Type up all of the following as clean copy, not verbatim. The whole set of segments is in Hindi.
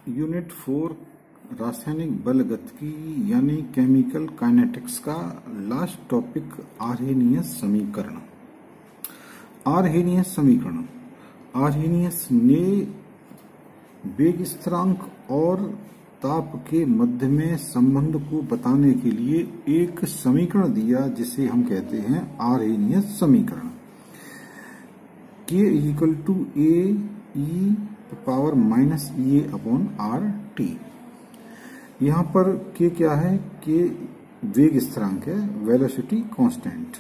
यूनिट 4 रासायनिक बल गतिकी यानी केमिकल काइनेटिक्स का लास्ट टॉपिक आर्हेनियस समीकरण। आर्हेनियस ने वेग स्थिरांक और ताप के मध्य में संबंध को बताने के लिए एक समीकरण दिया जिसे हम कहते हैं आर्हेनियस समीकरण। K = A e⁻⁻⁸ यहाँ पर K क्या है? K वेग स्थिरांक है, वेलोसिटी कांस्टेंट।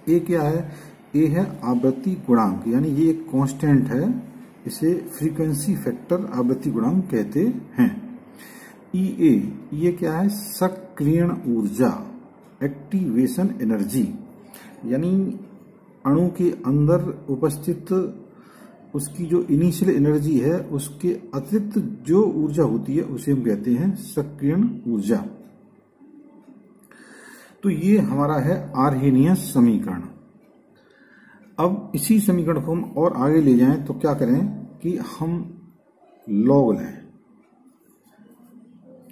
A क्या है? A है आवृत्ति गुणांक, यानी ये एक कांस्टेंट है, इसे फ्रीक्वेंसी फैक्टर आवृत्ति गुणांक कहते हैं। ये क्या है? सक्रियण ऊर्जा, एक्टिवेशन एनर्जी, यानी अणु के अंदर उपस्थित उसकी जो इनिशियल एनर्जी है उसके अतिरिक्त जो ऊर्जा होती है उसे हम कहते हैं सक्रियण ऊर्जा। तो ये हमारा है आर्हेनियस समीकरण। अब इसी समीकरण को हम और आगे ले जाएं तो क्या करें कि हम लॉग लें।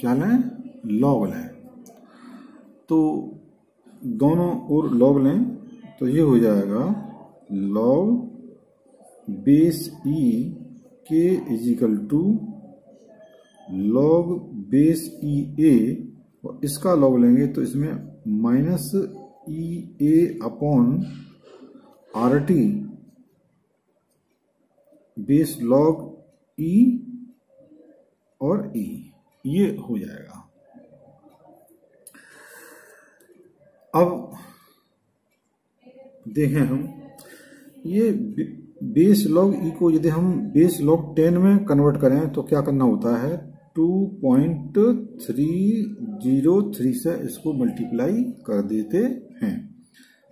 क्या लें? लॉग लें। तो दोनों ओर लॉग लें तो ये हो जाएगा लॉग बेस ई के = लॉग बेस ई ए, और इसका लॉग लेंगे तो इसमें -EA/RT बेस लॉग ई और ई, ये हो जाएगा। अब देखें हम ये बेस लॉग ई को यदि हम बेस लॉग 10 में कन्वर्ट करें तो क्या करना होता है? 2.303 से इसको मल्टीप्लाई कर देते हैं।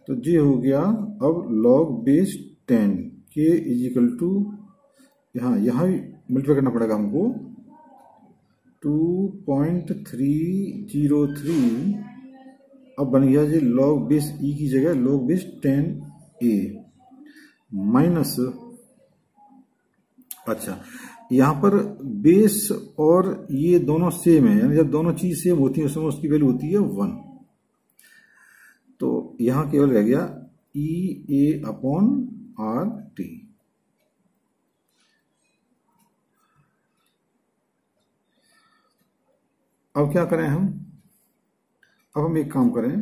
तो ये हो गया अब लॉग बेस 10 के = यहाँ मल्टीप्लाई करना पड़ेगा हमको 2.303। अब बन गया जी लॉग बेस ई की जगह लॉग बेस 10A माइनस, अच्छा यहाँ पर बेस और ये दोनों सेम है, यानी जब दोनों चीज सेम होती है उसमें उसकी वैल्यू होती है 1। तो यहाँ केवल रह गया EA/RT। अब क्या करें हम? अब हम एक काम करें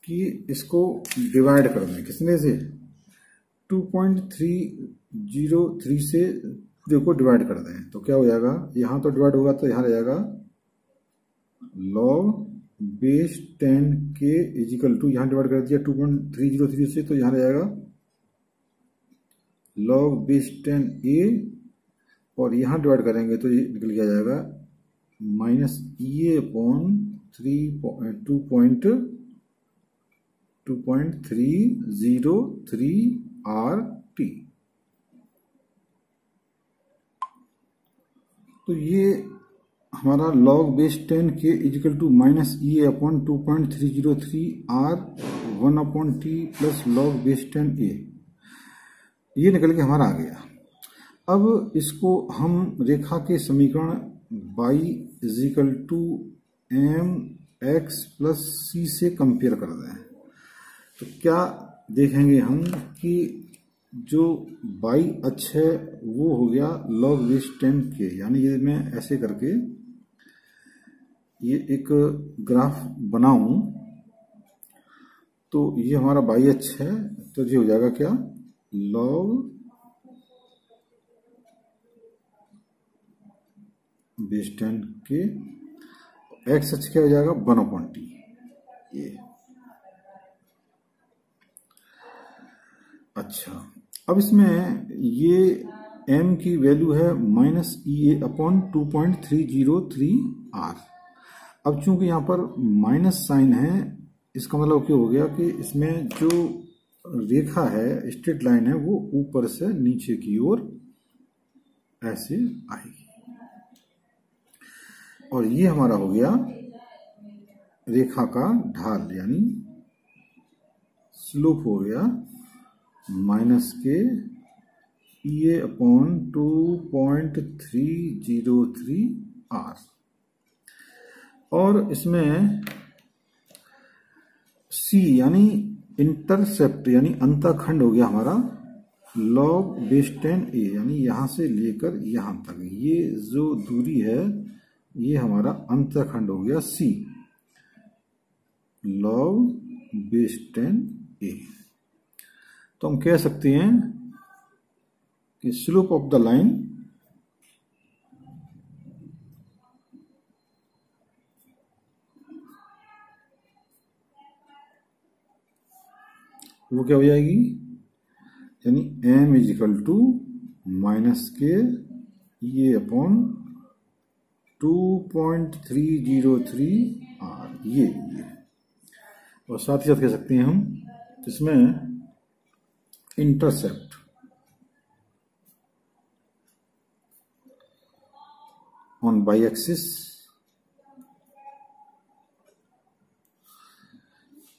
कि इसको डिवाइड कर दें। किसने से? 2.303 से पूरे को डिवाइड कर दें तो क्या हो जाएगा? यहाँ तो डिवाइड होगा तो यहाँ रहेगा लॉग बेस 10 के = यहाँ डिवाइड कर दिया 2.303 से तो यहाँ रहेगा लॉग बेस 10A, और यहाँ डिवाइड करेंगे तो ये निकल के आ जाएगा -EA/2.303RT। तो ये हमारा लॉग बेस 10 के = -EA/2.303R1/T plus log base 10A, ये निकल के हमारा आ गया। अब इसको हम रेखा के समीकरण y = mx + c से कंपेयर कर दें तो क्या देखेंगे हम कि जो y अक्ष है वो हो गया log बेस 10 के, यानी ये मैं ऐसे करके ये एक ग्राफ बनाऊं तो ये हमारा y अक्ष है, तो ये हो जाएगा क्या? log बेस 10 के, x अक्ष क्या हो जाएगा? 1/T। ये अच्छा, अब इसमें ये m की वैल्यू है -EA/2.303R। अब चूंकि यहाँ पर माइनस साइन है, इसका मतलब क्या हो गया कि इसमें जो रेखा है, स्ट्रेट लाइन है, वो ऊपर से नीचे की ओर ऐसे आएगी, और ये हमारा हो गया रेखा का ढाल, यानी स्लोप हो गया -K E A upon 2.303 R। और इसमें C यानी इंटरसेप्ट यानी अंतःखंड हो गया हमारा लॉग बेस 10a, यानी यहां से लेकर यहां तक ये जो दूरी है ये हमारा अंतःखंड हो गया C, लॉग बेस 10a। तो हम कह सकते हैं कि स्लोप ऑफ द लाइन वो क्या हो जाएगी, यानी m is equal to minus के ये अपॉन 2.303 R ये। और साथ ही साथ कह सकते हैं हम इसमें इंटरसेप्ट ऑन बाई एक्सिस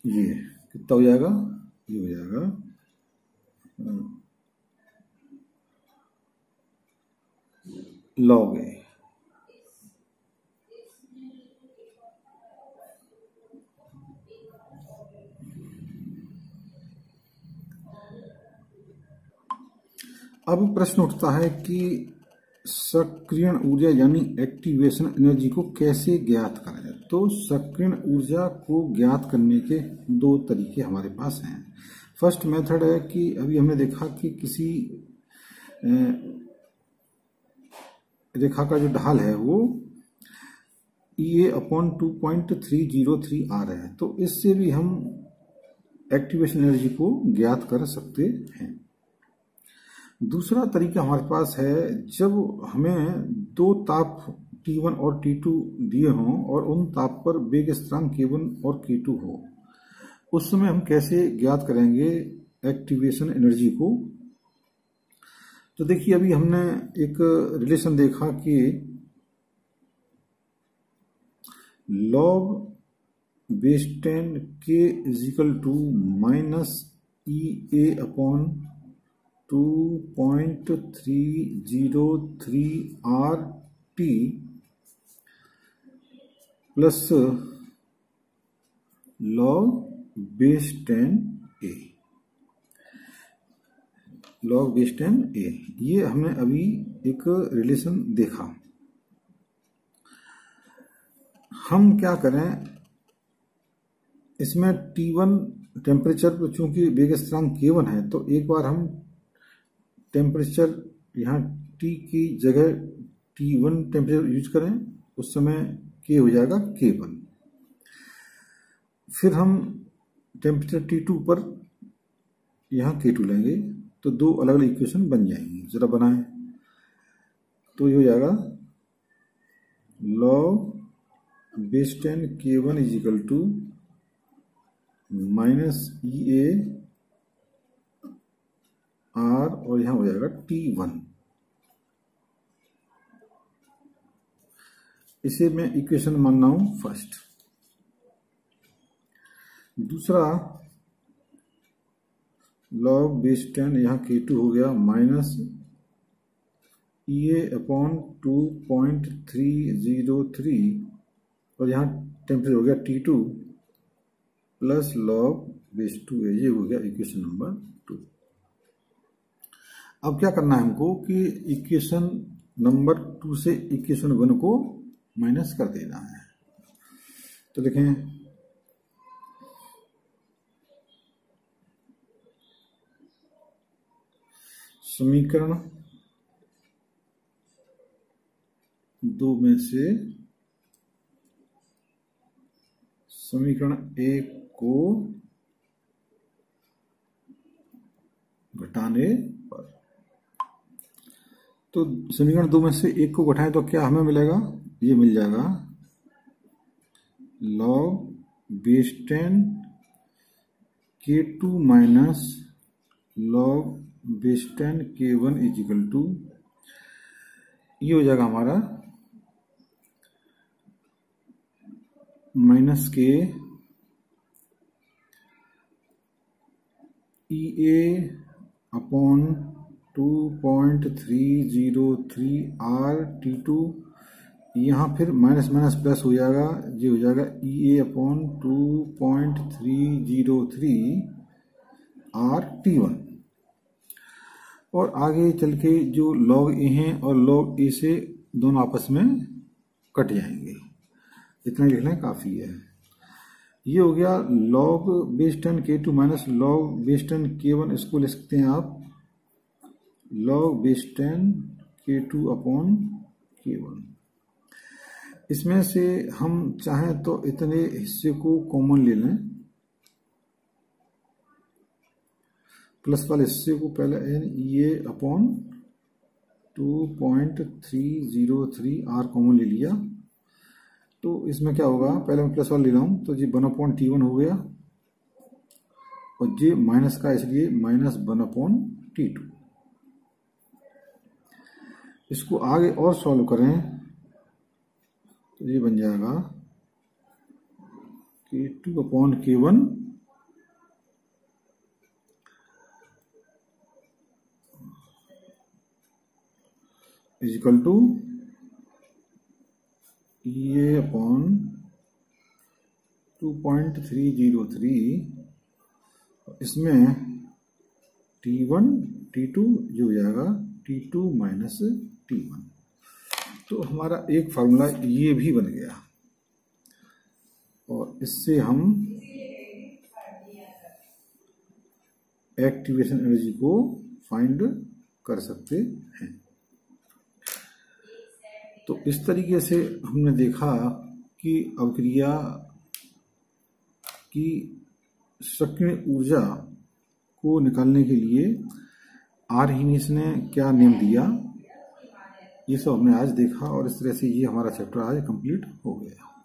ये कितना हो जाएगा, ये हो जाएगा लॉग ए। अब प्रश्न उठता है कि सक्रियण ऊर्जा यानी एक्टिवेशन एनर्जी को कैसे ज्ञात करा जाए। तो सक्रियण ऊर्जा को ज्ञात करने के दो तरीके हमारे पास हैं। फर्स्ट मेथड है कि अभी हमने देखा कि किसी रेखा का जो ढाल है वो E A अपॉन 2.303 R है, तो इससे भी हम एक्टिवेशन एनर्जी को ज्ञात कर सकते हैं। दूसरा तरीका हमारे पास है जब हमें दो ताप T1 और T2 दिए हों और उन ताप पर वेग स्थिरांक K1 और K2 हो, उस समय हम कैसे ज्ञात करेंगे एक्टिवेशन एनर्जी को। तो देखिए अभी हमने एक रिलेशन देखा कि log base 10 K is equal to minus E A upon 2.303 R T plus log base 10 A, log base 10 A। ये हमने अभी एक रिलेशन देखा। हम क्या करें, इसमें T1 टेम्परेचर पर चूंकि वेग स्थिरांक K1 है, तो एक बार हम टेम्परेचर यहाँ T की जगह T1 टेम्परेचर यूज करें, उस समय K हो जाएगा K1। फिर हम टेम्परेचर T2 पर यहाँ K2 लेंगे, तो दो अलग अलग इक्वेशन बन जाएंगी। जरा बनाएं, तो ये हो जाएगा log base 10 K1 is equal to minus E A R और यहां हो जाएगा T1। इसे मैं इक्वेशन मान रहा हूं फर्स्ट। दूसरा लॉग बेस 10 यहाँ K2 हो गया माइनस E A अपॉन 2.303 और यहाँ टेम्परेचर हो गया T2 प्लस लॉग बेस 2 है। ये हो गया इक्वेशन नंबर 2। अब क्या करना है हमको कि इक्वेशन नंबर 2 से इक्वेशन 1 को माइनस कर देना है। तो देखें, समीकरण 2 में से समीकरण 1 को घटाने पर, तो समीकरण 2 में से 1 को घटाएं तो क्या हमें मिलेगा, ये मिल जाएगा log base 10 K2 minus log base 10 K1 is equal to, ये हो जाएगा हमारा माइनस के E A अपॉन 2.303 R/T2, यहाँ फिर माइनस माइनस प्लस हो जाएगा, ये हो जाएगा EA/2.303 R/T1। और आगे चल के जो log A हैं और log A से दोनों आपस में कट जाएंगे। इतना लिखना काफ़ी है। ये हो गया log base 10 K2 minus log base 10 K1। इसको लिख सकते हैं आप log base 10 K2 upon K1। इसमें से हम चाहें तो इतने हिस्से को कॉमन ले लें, प्लस वाले हिस्से को पहले ये अपॉन 2.303 R कॉमन ले लिया। तो इसमें क्या होगा, पहले मैं प्लस वाला ले रहा हूँ, तो जी 1/T1 हो गया, और जी माइनस का इसलिए -1/T2। इसको आगे और सॉल्व करें तो ये बन जाएगा K2/K1 is equal to EA/2.303। इसमें T1 T2 जो हो जाएगा T2 माइनस T1। तो हमारा एक फार्मूला ये भी बन गया, और इससे हम एक्टिवेशन एनर्जी को फाइंड कर सकते हैं। तो इस तरीके से हमने देखा कि अभिक्रिया की सक्रिय ऊर्जा को निकालने के लिए आर्हीनियस ने क्या नियम दिया, ये सब हमने आज देखा, और इस तरह से ये हमारा चैप्टर आज कंप्लीट हो गया।